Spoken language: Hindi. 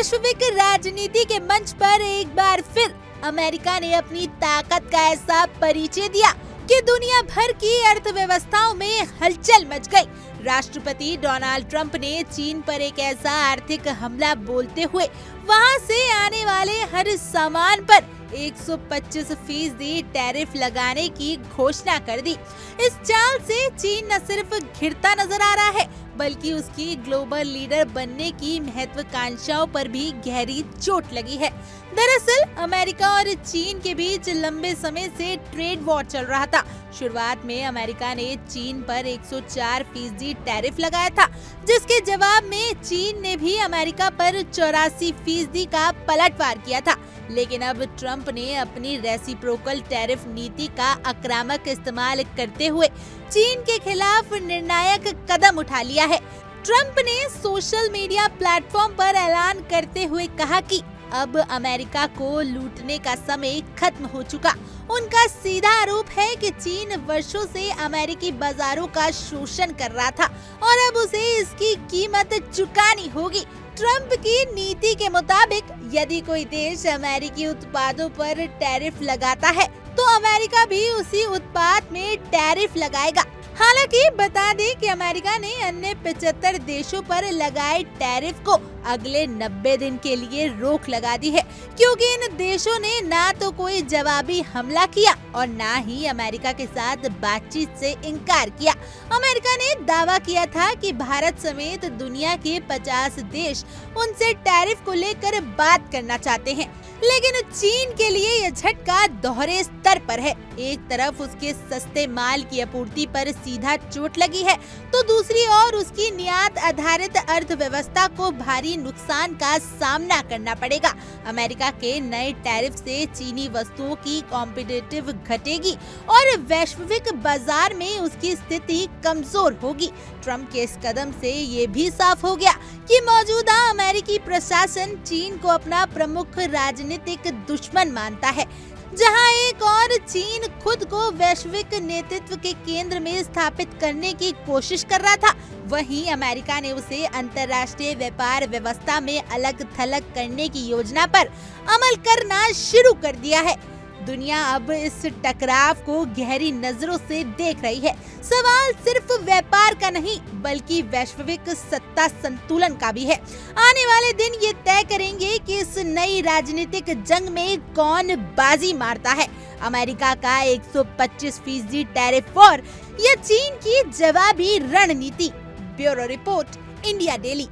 वैश्विक राजनीति के मंच पर एक बार फिर अमेरिका ने अपनी ताकत का ऐसा परिचय दिया कि दुनिया भर की अर्थव्यवस्थाओं में हलचल मच गई। राष्ट्रपति डोनाल्ड ट्रंप ने चीन पर एक ऐसा आर्थिक हमला बोलते हुए वहां से आने वाले हर सामान पर 125% टैरिफ लगाने की घोषणा कर दी। इस चाल से चीन न सिर्फ घिरता नजर आ रहा है बल्कि उसकी ग्लोबल लीडर बनने की महत्वाकांक्षाओं पर भी गहरी चोट लगी है। दरअसल अमेरिका और चीन के बीच लंबे समय से ट्रेड वॉर चल रहा था। शुरुआत में अमेरिका ने चीन पर 104% टैरिफ लगाया था, जिसके जवाब में चीन ने भी अमेरिका पर 84% का पलटवार किया था। लेकिन अब ट्रंप ने अपनी रेसिप्रोकल टैरिफ नीति का आक्रामक इस्तेमाल करते हुए चीन के खिलाफ निर्णायक कदम उठा लिया है। ट्रंप ने सोशल मीडिया प्लेटफॉर्म पर ऐलान करते हुए कहा कि अब अमेरिका को लूटने का समय खत्म हो चुका। उनका सीधा आरोप है कि चीन वर्षों से अमेरिकी बाजारों का शोषण कर रहा था और अब उसे इसकी कीमत चुकानी होगी। ट्रंप की नीति के मुताबिक यदि कोई देश अमेरिकी उत्पादों पर टैरिफ लगाता है तो अमेरिका भी उसी उत्पाद में टैरिफ लगाएगा। हालांकि बता दें कि अमेरिका ने अन्य 75 देशों पर लगाए टैरिफ को अगले 90 दिन के लिए रोक लगा दी है, क्योंकि इन देशों ने ना तो कोई जवाबी हमला किया और ना ही अमेरिका के साथ बातचीत से इनकार किया। अमेरिका ने दावा किया था कि भारत समेत दुनिया के 50 देश उनसे टैरिफ को लेकर बात करना चाहते हैं, लेकिन चीन के लिए यह झटका दोहरे स्तर पर है। एक तरफ उसके सस्ते माल की आपूर्ति पर सीधा चोट लगी है तो दूसरी ओर उसकी निर्यात आधारित अर्थव्यवस्था को भारी नुकसान का सामना करना पड़ेगा। अमेरिका के नए टैरिफ से चीनी वस्तुओं की कॉम्पिटिटिव घटेगी और वैश्विक बाजार में उसकी स्थिति कमजोर होगी। ट्रंप के इस कदम से ये भी साफ हो गया कि मौजूदा अमेरिकी प्रशासन चीन को अपना प्रमुख राजनीतिक दुश्मन मानता है। जहां एक और चीन खुद को वैश्विक नेतृत्व के केंद्र में स्थापित करने की कोशिश कर रहा था, वहीं अमेरिका ने उसे अंतर्राष्ट्रीय व्यापार व्यवस्था में अलग थलग करने की योजना पर अमल करना शुरू कर दिया है। दुनिया अब इस टकराव को गहरी नजरों से देख रही है। सवाल सिर्फ व्यापार का नहीं बल्कि वैश्विक सत्ता संतुलन का भी है। आने वाले दिन ये तय करेंगे कि इस नई राजनीतिक जंग में कौन बाजी मारता है, अमेरिका का 125% टैरिफ वॉर या चीन की जवाबी रणनीति। Bureau report, India daily.